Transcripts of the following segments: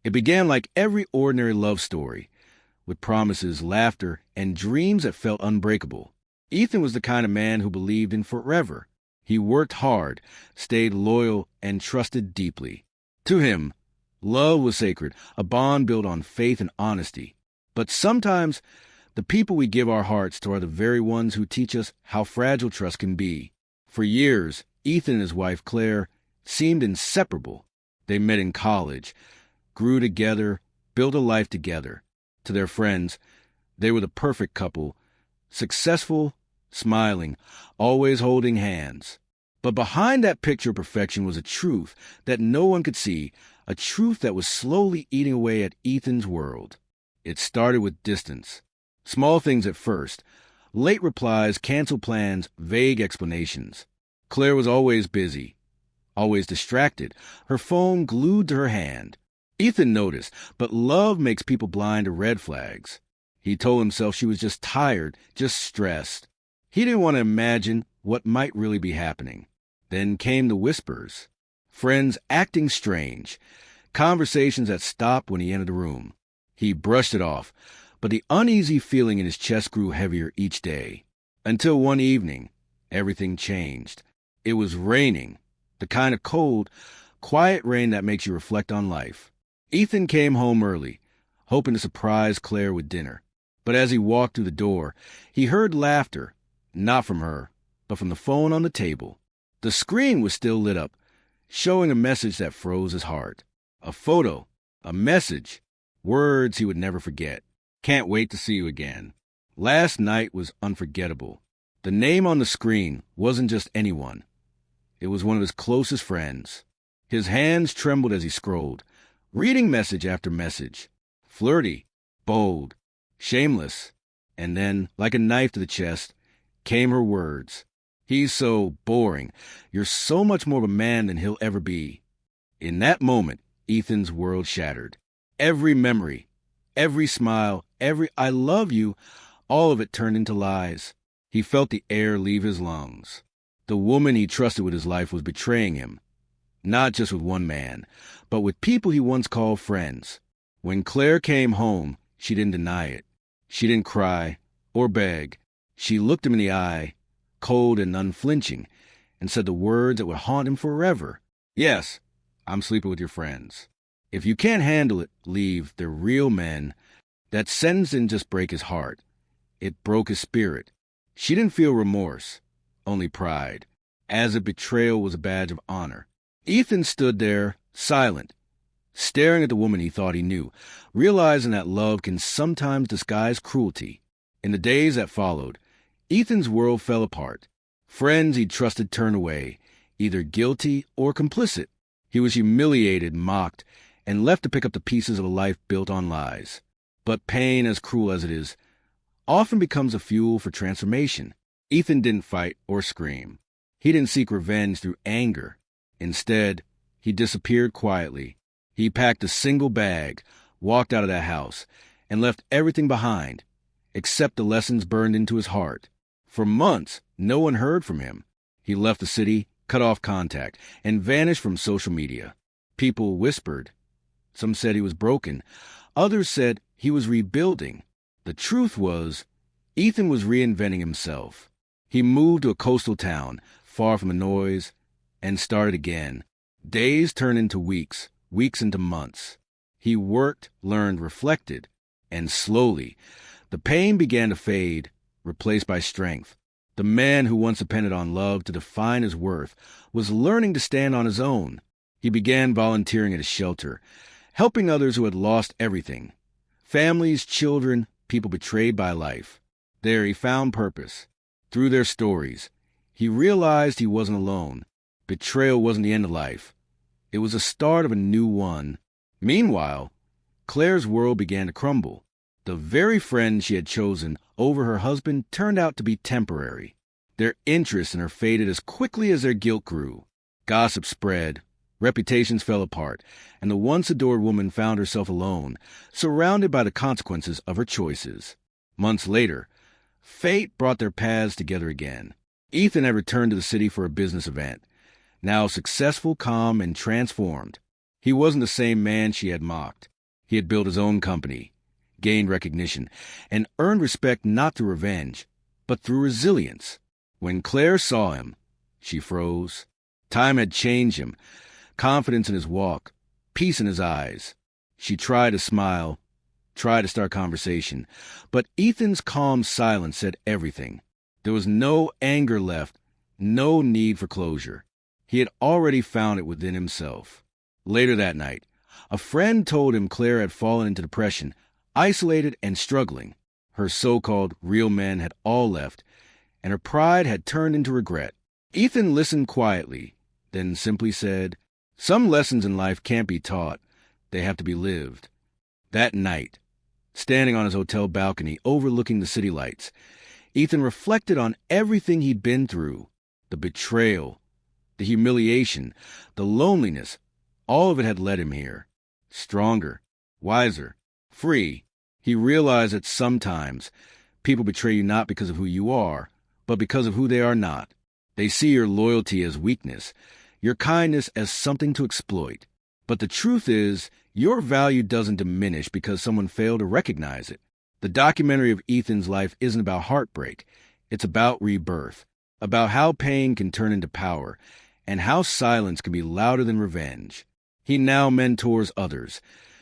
It began like every ordinary love story, with promises, laughter, and dreams that felt unbreakable. Ethan was the kind of man who believed in forever. He worked hard, stayed loyal, and trusted deeply. To him, love was sacred, a bond built on faith and honesty. But sometimes, the people we give our hearts to are the very ones who teach us how fragile trust can be. For years, Ethan and his wife, Claire, seemed inseparable. They met in college, grew together, built a life together. To their friends, they were the perfect couple, successful, smiling, always holding hands. But behind that picture of perfection was a truth that no one could see, a truth that was slowly eating away at Ethan's world. It started with distance. Small things at first. Late replies, canceled plans, vague explanations. Claire was always busy, always distracted, her phone glued to her hand. Ethan noticed, but love makes people blind to red flags. He told himself she was just tired, just stressed. He didn't want to imagine what might really be happening. Then came the whispers. Friends acting strange. Conversations that stopped when he entered the room. He brushed it off, but the uneasy feeling in his chest grew heavier each day. Until one evening, everything changed. It was raining, the kind of cold, quiet rain that makes you reflect on life. Ethan came home early, hoping to surprise Claire with dinner. But as he walked through the door, he heard laughter, not from her, but from the phone on the table. The screen was still lit up, showing a message that froze his heart. A photo, a message, words he would never forget. Can't wait to see you again. Last night was unforgettable. The name on the screen wasn't just anyone. It was one of his closest friends. His hands trembled as he scrolled, reading message after message. Flirty, bold, shameless. And then, like a knife to the chest, came her words. He's so boring. You're so much more of a man than he'll ever be. In that moment, Ethan's world shattered. Every memory, every smile, every I love you, all of it turned into lies. He felt the air leave his lungs. The woman he trusted with his life was betraying him. Not just with one man, but with people he once called friends. When Claire came home, she didn't deny it. She didn't cry or beg. She looked him in the eye, cold and unflinching, and said the words that would haunt him forever. Yes, I'm sleeping with your friends. If you can't handle it, leave. They're real men. That sentence didn't just break his heart. It broke his spirit. She didn't feel remorse, only pride, as if betrayal was a badge of honor. Ethan stood there, silent, staring at the woman he thought he knew, realizing that love can sometimes disguise cruelty. In the days that followed, Ethan's world fell apart. Friends he trusted turned away, either guilty or complicit. He was humiliated, mocked, and left to pick up the pieces of a life built on lies. But pain, as cruel as it is, often becomes a fuel for transformation. Ethan didn't fight or scream. He didn't seek revenge through anger. Instead, he disappeared quietly. He packed a single bag, walked out of that house, and left everything behind, except the lessons burned into his heart. For months, no one heard from him. He left the city, cut off contact, and vanished from social media. People whispered. Some said he was broken. Others said he was rebuilding. The truth was, Ethan was reinventing himself. He moved to a coastal town, far from the noise, and started again. Days turned into weeks, weeks into months. He worked, learned, reflected, and slowly, the pain began to fade, replaced by strength. The man who once depended on love to define his worth was learning to stand on his own. He began volunteering at a shelter, helping others who had lost everything. Families, children, people betrayed by life. There he found purpose. Through their stories, he realized he wasn't alone. Betrayal wasn't the end of life. It was the start of a new one. Meanwhile, Claire's world began to crumble. The very friend she had chosen over her husband turned out to be temporary. Their interest in her faded as quickly as their guilt grew. Gossip spread, reputations fell apart, and the once adored woman found herself alone, surrounded by the consequences of her choices. Months later, fate brought their paths together again. Ethan had returned to the city for a business event. Now successful, calm, and transformed. He wasn't the same man she had mocked. He had built his own company, gained recognition, and earned respect not through revenge, but through resilience. When Claire saw him, she froze. Time had changed him, confidence in his walk, peace in his eyes. She tried to smile, tried to start conversation, but Ethan's calm silence said everything. There was no anger left, no need for closure. He had already found it within himself. Later that night, a friend told him Claire had fallen into depression, isolated and struggling. Her so-called real men had all left, and her pride had turned into regret. Ethan listened quietly, then simply said, "Some lessons in life can't be taught. They have to be lived." That night, standing on his hotel balcony overlooking the city lights, Ethan reflected on everything he'd been through, the betrayal, the humiliation, the loneliness. All of it had led him here. Stronger, wiser, free. He realized that sometimes people betray you not because of who you are, but because of who they are not. They see your loyalty as weakness, your kindness as something to exploit. But the truth is, your value doesn't diminish because someone failed to recognize it. The documentary of Ethan's life isn't about heartbreak. It's about rebirth, about how pain can turn into power, and how silence can be louder than revenge. He now mentors others,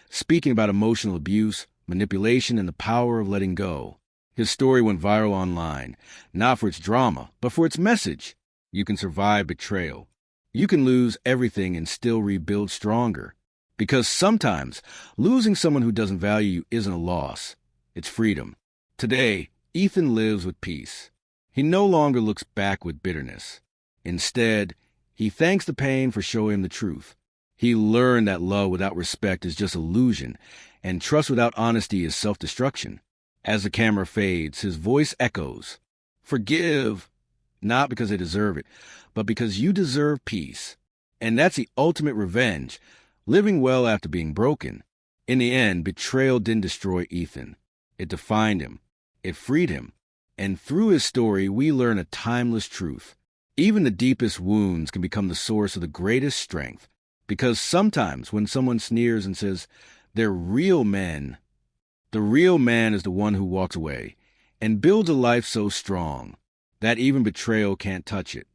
speaking about emotional abuse, manipulation, and the power of letting go. His story went viral online, not for its drama, but for its message. You can survive betrayal. You can lose everything and still rebuild stronger. Because sometimes losing someone who doesn't value you isn't a loss. It's freedom. Today, Ethan lives with peace. He no longer looks back with bitterness. Instead, he thanks the pain for showing him the truth. He learned that love without respect is just illusion, and trust without honesty is self-destruction. As the camera fades, his voice echoes, "Forgive," not because they deserve it, but because you deserve peace. And that's the ultimate revenge, living well after being broken. In the end, betrayal didn't destroy Ethan. It defined him. It freed him. And through his story, we learn a timeless truth. Even the deepest wounds can become the source of the greatest strength. Because sometimes when someone sneers and says, "They're real men," the real man is the one who walks away and builds a life so strong that even betrayal can't touch it.